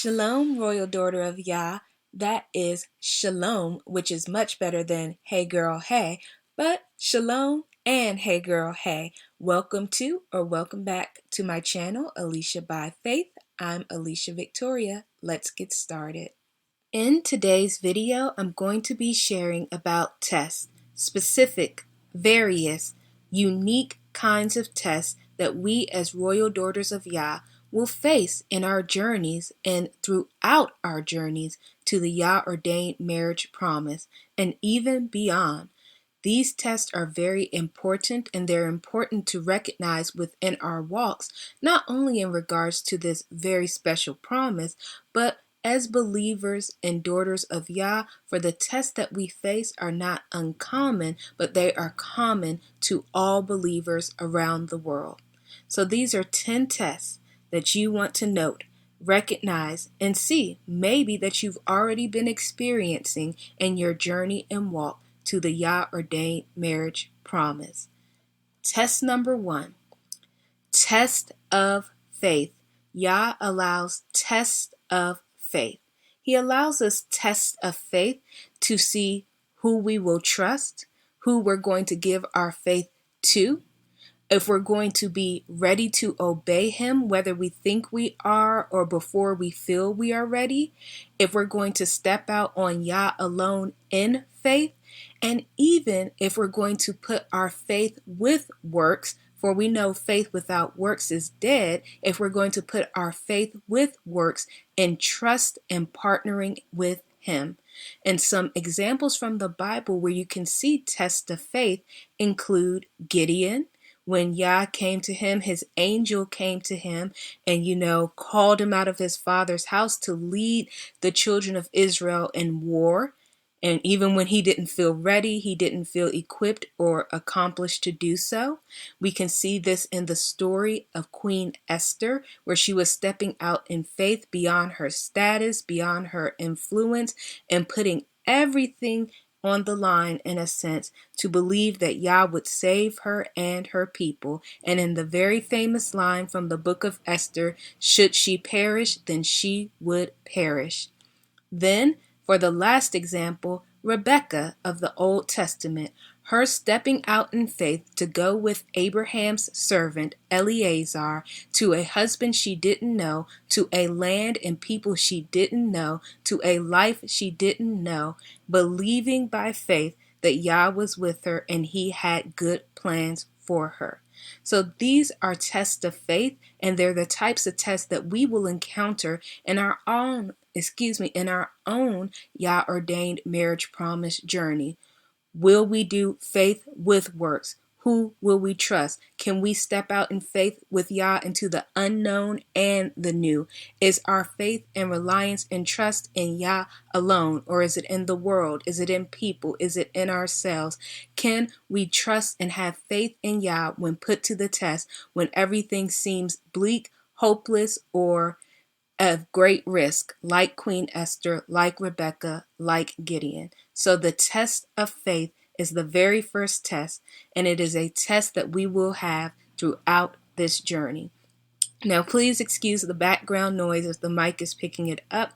Shalom, royal daughter of Yah. That is shalom, which is much better than hey girl, hey. But shalom and hey girl, hey. Welcome to or welcome back to my channel, Alicia by Faith. I'm Alicia Victoria. Let's get started. In today's video, I'm going to be sharing about tests, specific, various, unique kinds of tests that we as royal daughters of Yah will face in our journeys and throughout our journeys to the YAH Ordained Marriage Promise and even beyond. These tests are very important, and they're important to recognize within our walks, not only in regards to this very special promise, but as believers and daughters of Yah, for the tests that we face are not uncommon, but they are common to all believers around the world. So these are 10 tests that you want to note, recognize, and see maybe that you've already been experiencing in your journey and walk to the YAH Ordained Marriage Promise. Test number 1, test of faith. Yah allows tests of faith. He allows us tests of faith to see who we will trust, who we're going to give our faith to, if we're going to be ready to obey him, whether we think we are or before we feel we are ready, if we're going to step out on Yah alone in faith, and even if we're going to put our faith with works, for we know faith without works is dead, if we're going to put our faith with works in trust and partnering with him. And some examples from the Bible where you can see tests of faith include Gideon. When Yah came to him, his angel came to him and, called him out of his father's house to lead the children of Israel in war. And even when he didn't feel ready, he didn't feel equipped or accomplished to do so. We can see this in the story of Queen Esther, where she was stepping out in faith beyond her status, beyond her influence, and putting everything on the line, in a sense, to believe that Yah would save her and her people. And in the very famous line from the book of Esther, should she perish, then she would perish. Then, for the last example, Rebecca of the Old Testament, her stepping out in faith to go with Abraham's servant Eliezer to a husband she didn't know, to a land and people she didn't know, to a life she didn't know, believing by faith that Yah was with her and he had good plans for her. So these are tests of faith, and they're the types of tests that we will encounter in our own YAH Ordained Marriage Promise journey. Will we do faith with works? Who will we trust? Can we step out in faith with Yah into the unknown and the new? Is our faith and reliance and trust in Yah alone, or is it in the world? Is it in people? Is it in ourselves? Can we trust and have faith in Yah when put to the test, when everything seems bleak, hopeless, or of great risk, like Queen Esther, like Rebecca, like Gideon? So the test of faith is the very first test, and it is a test that we will have throughout this journey. Now, please excuse the background noise as the mic is picking it up.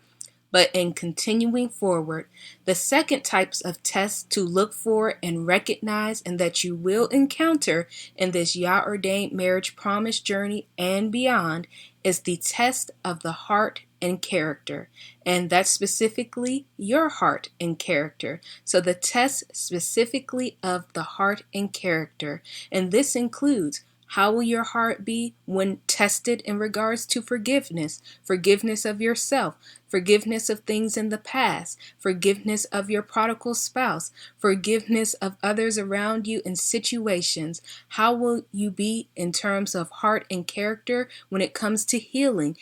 But in continuing forward, the second types of tests to look for and recognize and that you will encounter in this YAH Ordained Marriage Promise journey and beyond is the test of the heart and character. And that's specifically your heart and character. So the test specifically of the heart and character. And this includes, how will your heart be when tested in regards to forgiveness? Forgiveness of yourself, forgiveness of things in the past, forgiveness of your prodigal spouse, forgiveness of others around you in situations. How will you be in terms of heart and character when it comes to healing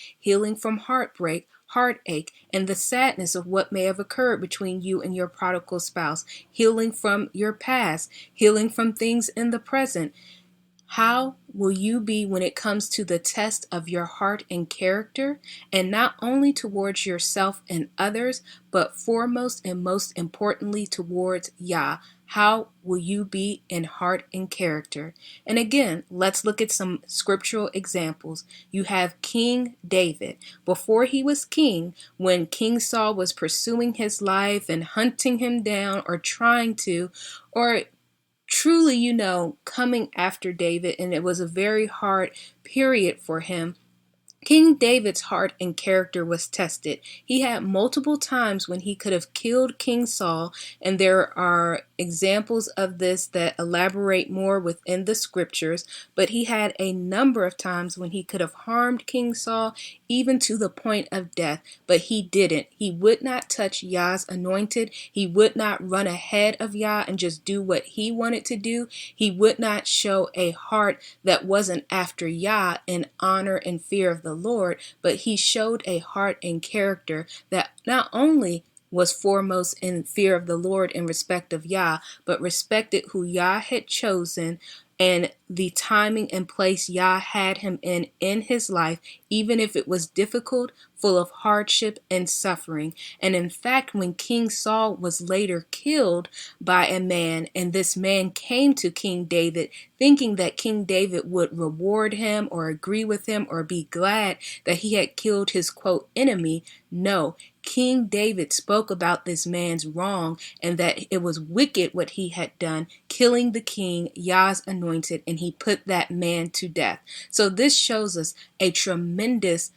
from heartbreak, heartache, and the sadness of what may have occurred between you and your prodigal spouse, healing from your past, healing from things in the present? How will you be when it comes to the test of your heart and character, and not only towards yourself and others, but foremost and most importantly towards Yah? How will you be in heart and character? And again, let's look at some scriptural examples. You have King David. Before he was king, when King Saul was pursuing his life and hunting him down or trying to, or truly, coming after David, and it was a very hard period for him. King David's heart and character was tested. He had multiple times when he could have killed King Saul, and there are examples of this that elaborate more within the scriptures, but he had a number of times when he could have harmed King Saul, even to the point of death, but he didn't. He would not touch Yah's anointed. He would not run ahead of Yah and just do what he wanted to do. He would not show a heart that wasn't after Yah in honor and fear of the Lord, but he showed a heart and character that not only was foremost in fear of the Lord in respect of Yah, but respected who Yah had chosen and the timing and place Yah had him in his life, even if it was difficult, full of hardship and suffering. And in fact, when King Saul was later killed by a man, and this man came to King David thinking that King David would reward him or agree with him or be glad that he had killed his quote enemy, no. King David spoke about this man's wrong and that it was wicked what he had done, killing the king, Yah's anointed, and he put that man to death. So this shows us a tremendous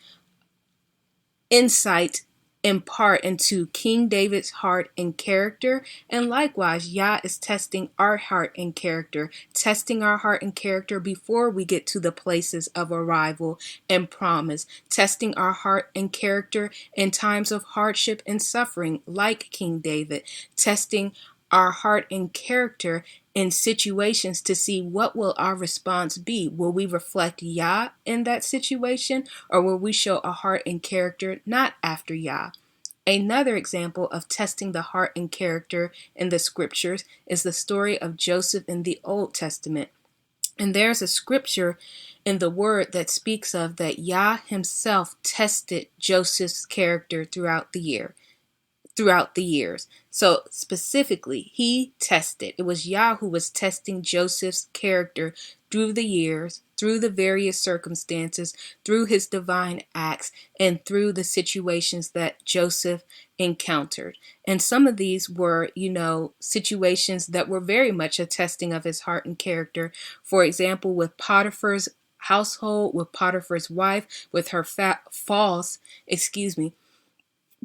insight in part into King David's heart and character. And likewise, Yah is testing our heart and character, testing our heart and character before we get to the places of arrival and promise, testing our heart and character in times of hardship and suffering, like King David, testing our heart and character in situations to see what will our response be. Will we reflect Yah in that situation, or will we show a heart and character not after Yah? Another example of testing the heart and character in the scriptures is the story of Joseph in the Old Testament. And there's a scripture in the word that speaks of that Yah himself tested Joseph's character throughout the years. So specifically, he tested. It was Yah who was testing Joseph's character through the years, through the various circumstances, through his divine acts, and through the situations that Joseph encountered. And some of these were, situations that were very much a testing of his heart and character. For example, with Potiphar's household, with Potiphar's wife, with her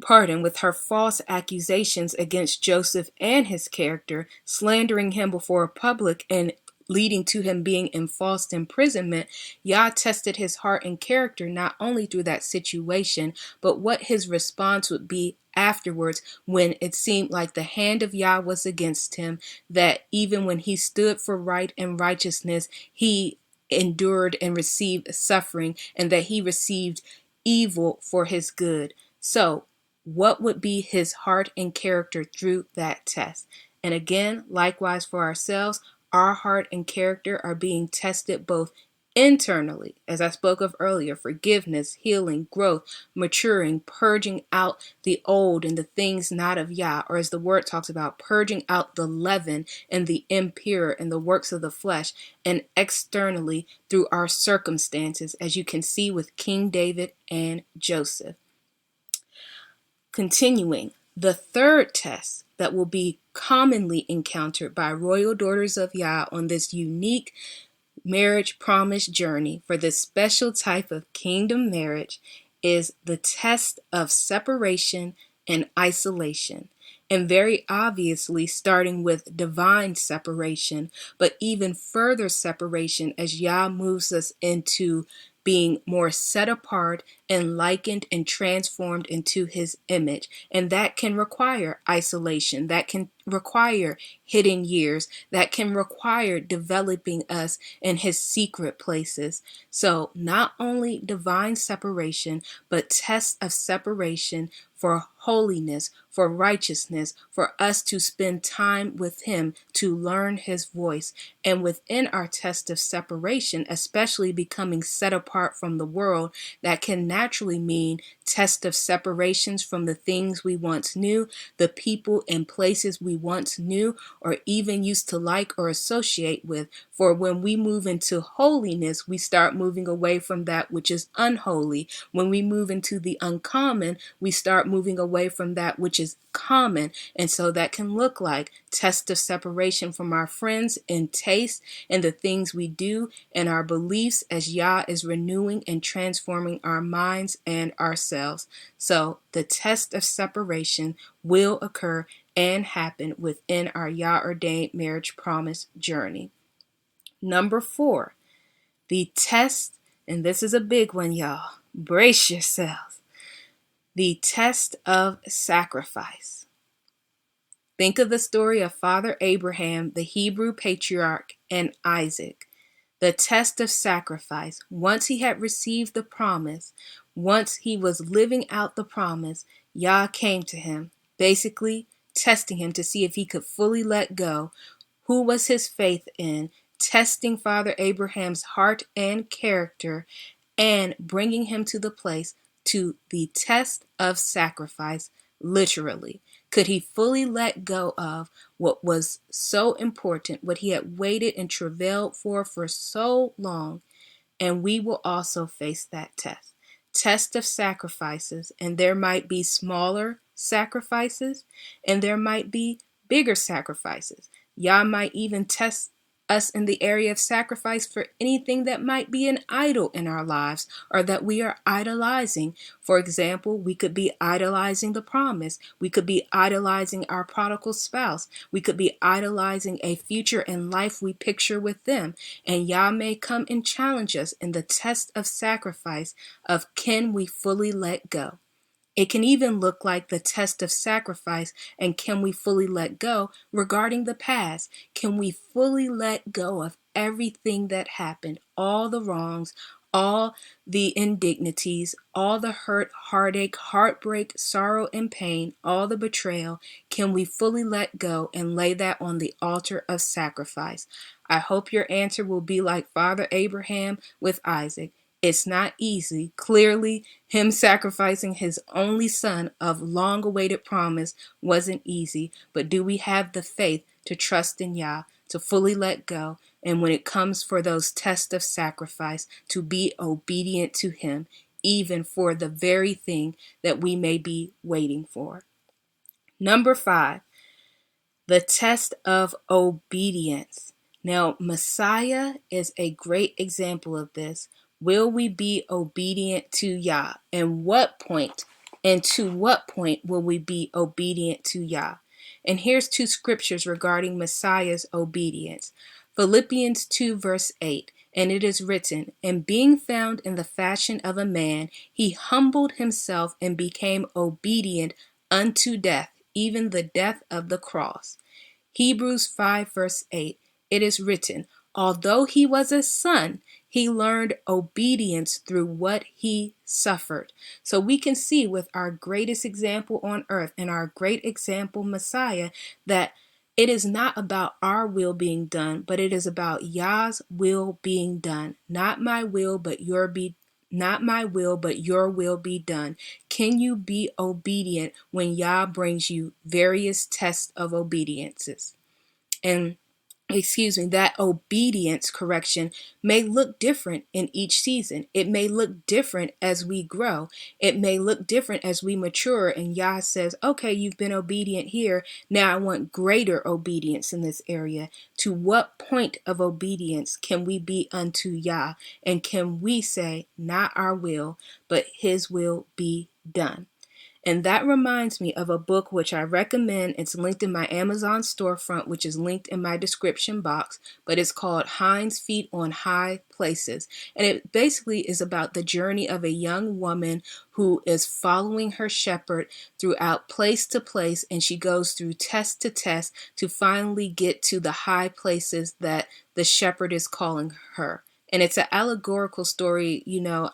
with her false accusations against Joseph and his character, slandering him before a public and leading to him being in false imprisonment. Yah tested his heart and character not only through that situation, but what his response would be afterwards when it seemed like the hand of Yah was against him, that even when he stood for right and righteousness, he endured and received suffering, and that he received evil for his good. So, what would be his heart and character through that test? And again, likewise for ourselves, our heart and character are being tested both internally, as I spoke of earlier, forgiveness, healing, growth, maturing, purging out the old and the things not of Yah, or as the word talks about, purging out the leaven and the impure and the works of the flesh, and externally through our circumstances, as you can see with King David and Joseph. Continuing, the third test that will be commonly encountered by royal daughters of Yah on this unique marriage promise journey for this special type of kingdom marriage is the test of separation and isolation. And very obviously starting with divine separation, but even further separation as Yah moves us into being more set apart and likened and transformed into his image. And that can require isolation. That can require hidden years. That can require developing us in his secret places. So not only divine separation, but tests of separation for holiness, for righteousness, for us to spend time with him, to learn his voice. And within our test of separation, especially becoming set apart from the world, that can naturally mean test of separations from the things we once knew, the people and places we once knew, or even used to like or associate with. For when we move into holiness, we start moving away from that which is unholy. When we move into the uncommon, we start moving away from that which is common. And so that can look like test of separation from our friends in taste and the things we do and our beliefs as Yah is renewing and transforming our minds and ourselves. So the test of separation will occur and happen within our YAH Ordained Marriage Promise journey. Number 4, the test, and this is a big one, y'all. Brace yourselves. The test of sacrifice. Think of the story of Father Abraham, the Hebrew patriarch, and Isaac. The test of sacrifice. Once he had received the promise, once he was living out the promise, Yah came to him, basically testing him to see if he could fully let go. Who was his faith in? Testing Father Abraham's heart and character and bringing him to the place to the test of sacrifice, literally. Could he fully let go of what was so important, what he had waited and travailed for so long? And we will also face that test. Test of sacrifices, and there might be smaller sacrifices, and there might be bigger sacrifices. Yah might even test us in the area of sacrifice for anything that might be an idol in our lives or that we are idolizing. For example, we could be idolizing the promise. We could be idolizing our prodigal spouse. We could be idolizing a future and life we picture with them. And Yah may come and challenge us in the test of sacrifice of can we fully let go? It can even look like the test of sacrifice and can we fully let go regarding the past? Can we fully let go of everything that happened, all the wrongs, all the indignities, all the hurt, heartache, heartbreak, sorrow, and pain, all the betrayal? Can we fully let go and lay that on the altar of sacrifice? I hope your answer will be like Father Abraham with Isaac. It's not easy. Clearly, him sacrificing his only son of long-awaited promise wasn't easy. But do we have the faith to trust in Yah, to fully let go, and when it comes for those tests of sacrifice, to be obedient to him, even for the very thing that we may be waiting for? Number 5, the test of obedience. Now, Messiah is a great example of this. Will we be obedient to Yah? And to what point will we be obedient to Yah? And here's 2 scriptures regarding Messiah's obedience. Philippians 2 verse 8, and it is written, "And being found in the fashion of a man, he humbled himself and became obedient unto death, even the death of the cross." Hebrews 5 verse 8, it is written, "Although he was a son, he learned obedience through what he suffered." So we can see with our greatest example on earth and our great example Messiah that it is not about our will being done, but it is about Yah's will being done. Not my will, but your will be done. Can you be obedient when Yah brings you various tests of obediences? And that obedience correction may look different in each season. It may look different as we grow. It may look different as we mature and Yah says, okay, you've been obedient here. Now I want greater obedience in this area. To what point of obedience can we be unto Yah? And can we say, not our will, but his will be done? And that reminds me of a book which I recommend. It's linked in my Amazon storefront, which is linked in my description box, but it's called Hind's Feet on High Places. And it basically is about the journey of a young woman who is following her shepherd throughout place to place, and she goes through test to test to finally get to the high places that the shepherd is calling her. And it's an allegorical story,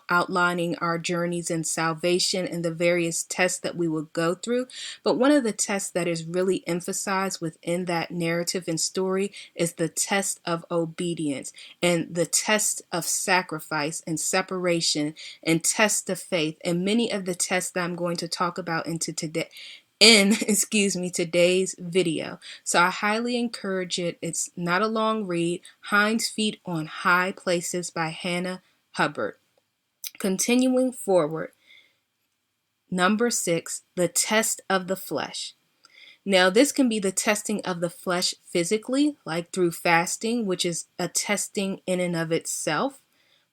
outlining our journeys in salvation and the various tests that we will go through. But one of the tests that is really emphasized within that narrative and story is the test of obedience and the test of sacrifice and separation and test of faith. And many of the tests that I'm going to talk about today's video. So I highly encourage it. It's not a long read. Hind's Feet on High Places by Hannah Hubbard. Continuing forward, number 6, the test of the flesh. Now, this can be the testing of the flesh physically, like through fasting, which is a testing in and of itself.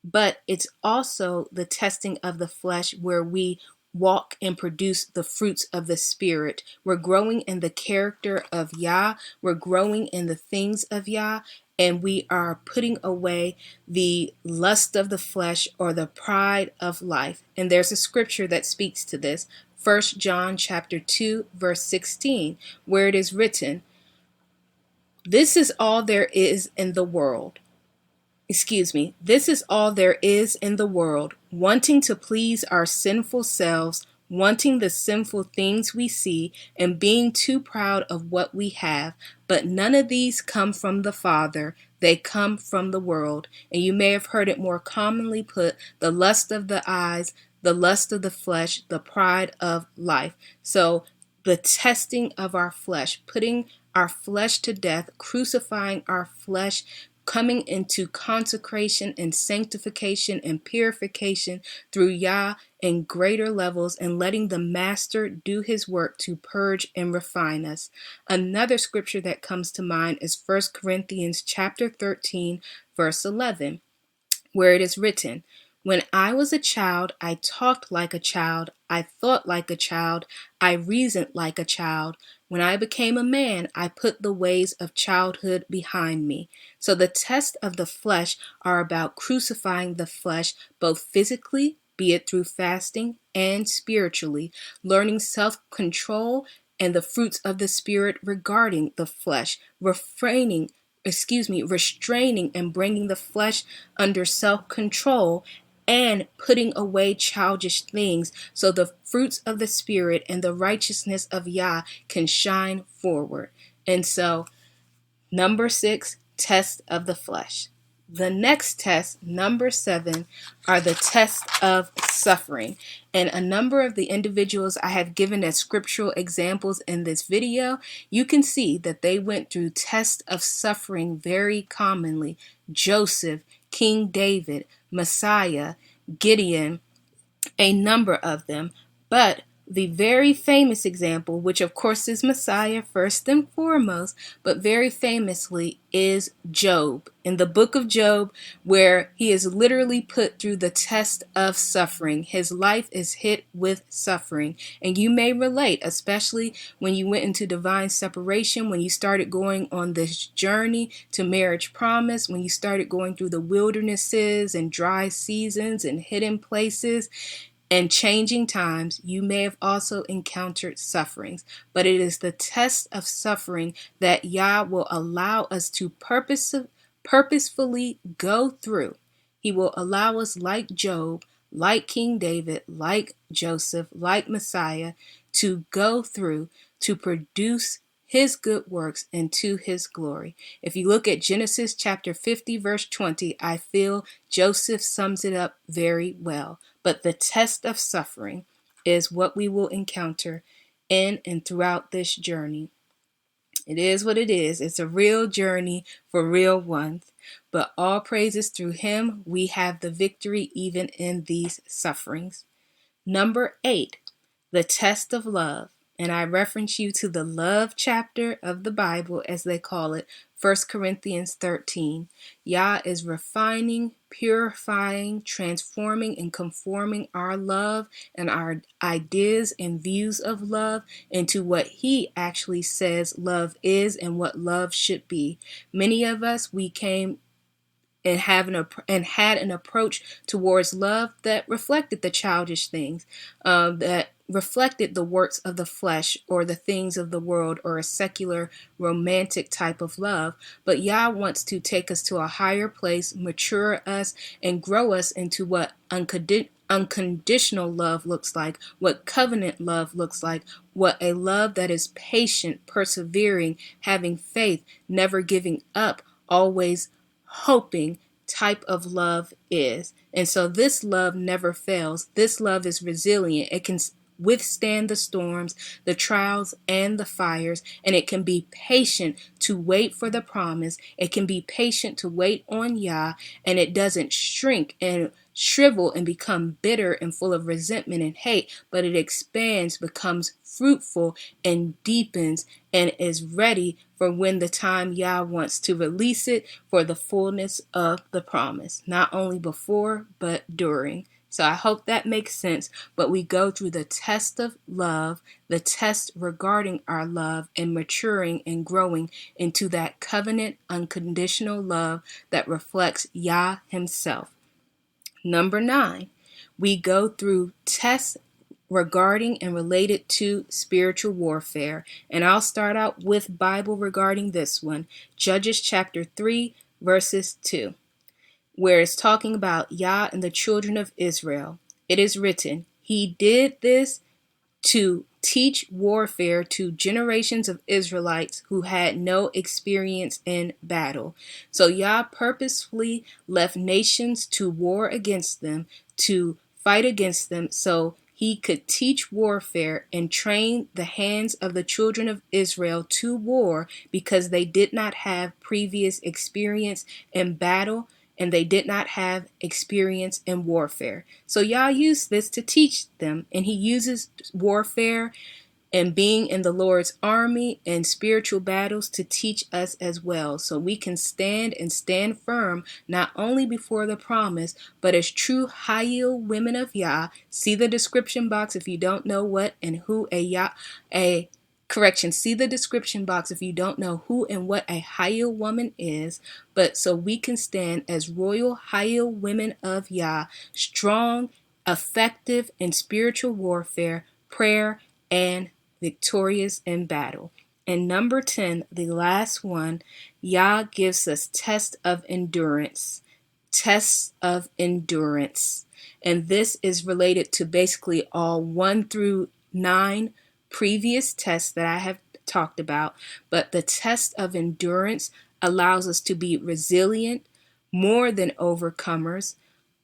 But it's also the testing of the flesh where we walk and produce the fruits of the Spirit. We're growing in the character of YAH. We're growing in the things of YAH. And we are putting away the lust of the flesh or the pride of life. And there's a scripture that speaks to this. 1 John chapter 2, verse 16, where it is written, This is all there is in the world. This is all there is in the world, wanting to please our sinful selves, wanting the sinful things we see, and being too proud of what we have. But none of these come from the Father. They come from the world. And you may have heard it more commonly put, the lust of the eyes, the lust of the flesh, the pride of life. So the testing of our flesh, putting our flesh to death, crucifying our flesh, coming into consecration and sanctification and purification through YAH in greater levels, and letting the Master do his work to purge and refine us. Another scripture that comes to mind is 1 Corinthians chapter 13, verse 11, where it is written, When I was a child, I talked like a child, I thought like a child, I reasoned like a child. When I became a man, I put the ways of childhood behind me. So the tests of the flesh are about crucifying the flesh, both physically, be it through fasting, and spiritually, learning self-control and the fruits of the Spirit regarding the flesh, restraining and bringing the flesh under self-control, and putting away childish things so the fruits of the Spirit and the righteousness of YAH can shine forward. And so, number 6, test of the flesh. The next test, number 7, are the tests of suffering. And a number of the individuals I have given as scriptural examples in this video, you can see that they went through tests of suffering very commonly. Joseph, King David, Messiah, Gideon, a number of them. But the very famous example, which of course is Messiah first and foremost, but very famously is Job. In the book of Job, where he is literally put through the test of suffering. His life is hit with suffering. And you may relate, especially when you went into divine separation, when you started going on this journey to marriage promise, when you started going through the wildernesses and dry seasons and hidden places and changing times, you may have also encountered sufferings. But it is the test of suffering that YAH will allow us to purposefully go through. He will allow us, like Job, like King David, like Joseph, like Messiah, to go through to produce his good works and to his glory. If you look at Genesis chapter 50, verse 20, I feel Joseph sums it up very well. But the test of suffering is what we will encounter in and throughout this journey. It is what it is. It's a real journey for real ones. But all praises through him, we have the victory even in these sufferings. Number 8, the test of love. And I reference you to the love chapter of the Bible, as they call it, 1 Corinthians 13. YAH is refining, purifying, transforming, and conforming our love and our ideas and views of love into what He actually says love is and what love should be. Many of us, we came and had an approach towards love that reflected the childish things, that reflected the works of the flesh or the things of the world, or a secular romantic type of love. But YAH wants to take us to a higher place, mature us, and grow us into what unconditional love looks like, what covenant love looks like, what a love that is patient, persevering, having faith, never giving up, always hoping type of love is. And so this love never fails. This love is resilient. It can withstand the storms, the trials, and the fires, and it can be patient to wait for the promise. It can be patient to wait on YAH, and it doesn't shrink and shrivel and become bitter and full of resentment and hate, but it expands, becomes fruitful, and deepens, and is ready for when the time YAH wants to release it for the fullness of the promise, not only before, but during. So I hope that makes sense, but we go through the test of love, the test regarding our love, and maturing and growing into that covenant, unconditional love that reflects YAH Himself. Number 9, we go through tests regarding and related to spiritual warfare. And I'll start out with Bible regarding this one. Judges chapter 3, verses 2, where it's talking about YAH and the children of Israel. It is written, He did this to teach warfare to generations of Israelites who had no experience in battle. So YAH purposefully left nations to war against them, to fight against them, so He could teach warfare and train the hands of the children of Israel to war, because they did not have previous experience in battle and they did not have experience in warfare. So YAH used this to teach them, and He uses warfare and being in the Lord's army and spiritual battles to teach us as well, so we can stand and stand firm, not only before the promise, but as true high-yield women of YAH. See the description box if you don't know what and who see the description box if you don't know who and what a high-yield woman is, but so we can stand as royal high-yield women of YAH, strong, effective in spiritual warfare, prayer, and victorious in battle. And number 10, the last one, YAH gives us tests of endurance. Tests of endurance. And this is related to basically all 1 through 9 previous tests that I have talked about. But the test of endurance allows us to be resilient, more than overcomers,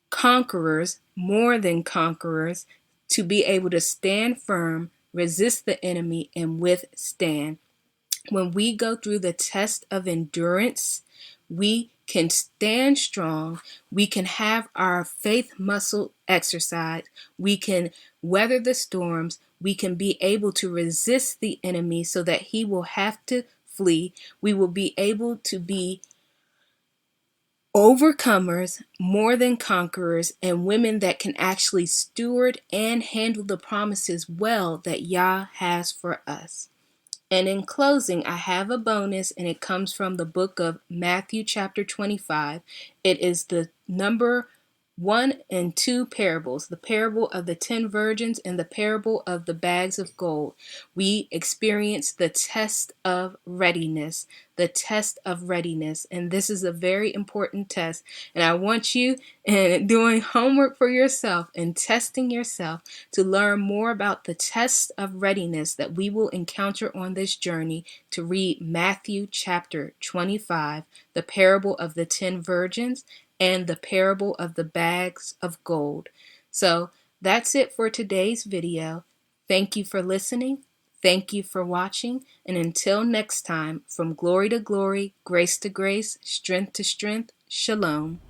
conquerors, more than conquerors, to be able to stand firm, resist the enemy, and withstand. When we go through the test of endurance, we can stand strong. We can have our faith muscle exercised. We can weather the storms. We can be able to resist the enemy so that he will have to flee. We will be able to be overcomers, more than conquerors, and women that can actually steward and handle the promises well that YAH has for us. And in closing, I have a bonus, and it comes from the book of Matthew chapter 25. It is the number 1 and 2 parables, the parable of the 10 virgins and the parable of the bags of gold. We experience the test of readiness, and this is a very important test. And I want you, and doing homework for yourself and testing yourself, to learn more about the test of readiness that we will encounter on this journey, to read Matthew chapter 25, the parable of the 10 virgins, and the parable of the bags of gold. So that's it for today's video. Thank you for listening. Thank you for watching. And until next time, from glory to glory, grace to grace, strength to strength, Shalom.